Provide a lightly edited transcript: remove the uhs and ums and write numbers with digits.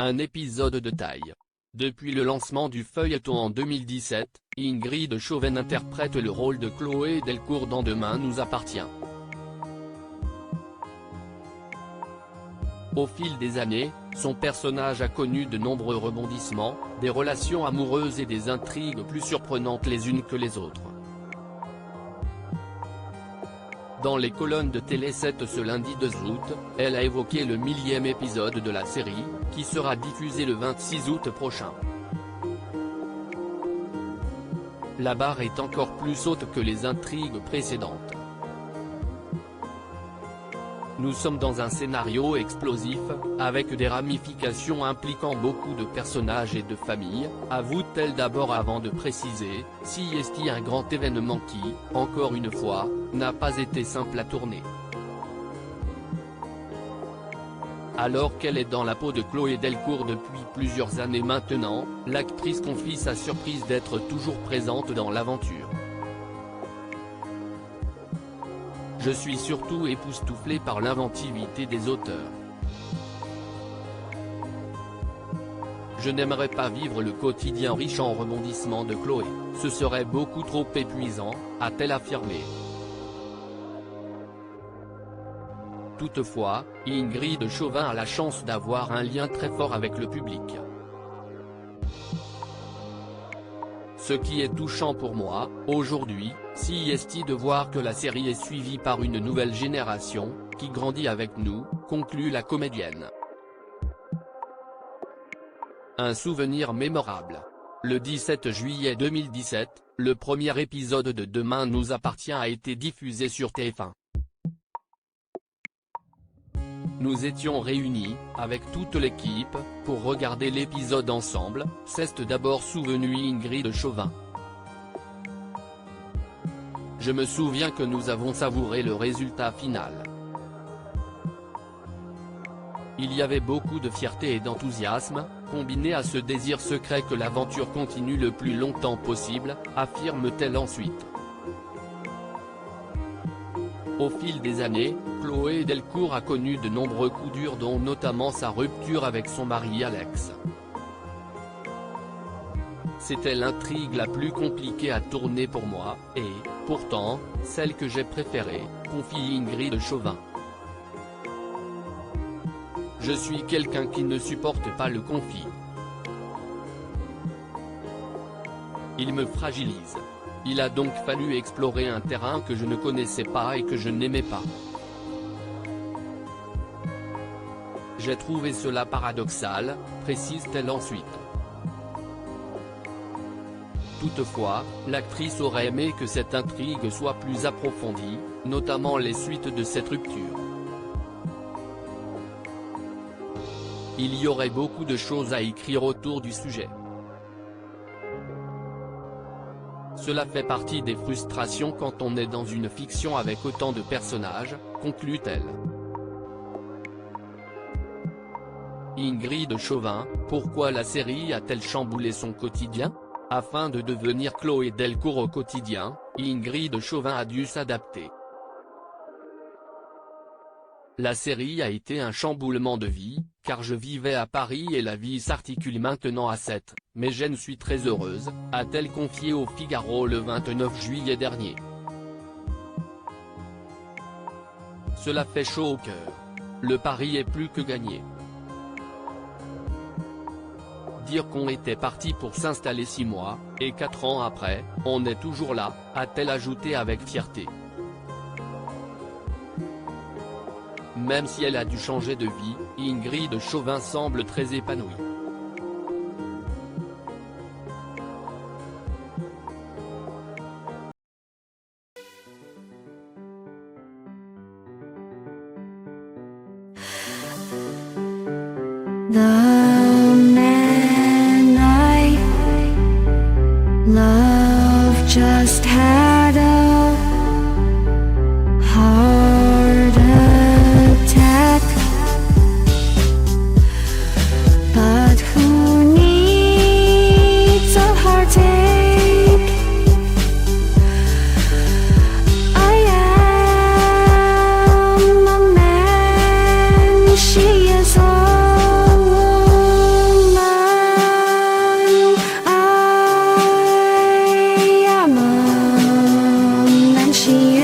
Un épisode de taille. Depuis le lancement du feuilleton en 2017, Ingrid Chauvin interprète le rôle de Chloé Delcourt dans Demain nous appartient. Au fil des années, son personnage a connu de nombreux rebondissements, des relations amoureuses et des intrigues plus surprenantes les unes que les autres. Dans les colonnes de Télé7 ce lundi 2 août, elle a évoqué le 1000e épisode de la série, qui sera diffusé le 26 août prochain. La barre est encore plus haute que les intrigues précédentes. Nous sommes dans un scénario explosif, avec des ramifications impliquant beaucoup de personnages et de familles, avoue-t-elle d'abord avant de préciser, si est un grand événement qui, encore une fois, n'a pas été simple à tourner. Alors qu'elle est dans la peau de Chloé Delcourt depuis plusieurs années maintenant, l'actrice confie sa surprise d'être toujours présente dans l'aventure. Je suis surtout époustouflée par l'inventivité des auteurs. Je n'aimerais pas vivre le quotidien riche en rebondissements de Chloé, ce serait beaucoup trop épuisant, a-t-elle affirmé. Toutefois, Ingrid Chauvin a la chance d'avoir un lien très fort avec le public. Ce qui est touchant pour moi, aujourd'hui, c'est de voir que la série est suivie par une nouvelle génération, qui grandit avec nous, conclut la comédienne. Un souvenir mémorable. Le 17 juillet 2017, le premier épisode de Demain nous appartient a été diffusé sur TF1. Nous étions réunis, avec toute l'équipe, pour regarder l'épisode ensemble, s'est d'abord souvenu Ingrid Chauvin. Je me souviens que nous avons savouré le résultat final. Il y avait beaucoup de fierté et d'enthousiasme, combiné à ce désir secret que l'aventure continue le plus longtemps possible, affirme-t-elle ensuite. Au fil des années, Chloé Delcourt a connu de nombreux coups durs dont notamment sa rupture avec son mari Alex. C'était l'intrigue la plus compliquée à tourner pour moi, et, pourtant, celle que j'ai préférée, confie Ingrid Chauvin. Je suis quelqu'un qui ne supporte pas le conflit. Il me fragilise. Il a donc fallu explorer un terrain que je ne connaissais pas et que je n'aimais pas. J'ai trouvé cela paradoxal, précise-t-elle ensuite. Toutefois, l'actrice aurait aimé que cette intrigue soit plus approfondie, notamment les suites de cette rupture. Il y aurait beaucoup de choses à écrire autour du sujet. Cela fait partie des frustrations quand on est dans une fiction avec autant de personnages, conclut-elle. Ingrid Chauvin, pourquoi la série a-t-elle chamboulé son quotidien ? Afin de devenir Chloé Delcourt au quotidien, Ingrid Chauvin a dû s'adapter. La série a été un chamboulement de vie, car je vivais à Paris et la vie s'articule maintenant à 7, mais je suis très heureuse, a-t-elle confié au Figaro le 29 juillet dernier. Cela fait chaud au cœur. Le pari est plus que gagné. Dire qu'on était parti pour s'installer 6 mois, et 4 ans après, on est toujours là, a-t-elle ajouté avec fierté. Même si elle a dû changer de vie, Ingrid Chauvin semble très épanouie. Love just had a heart attack, but who needs a heartache? I am a man, she is a woman. to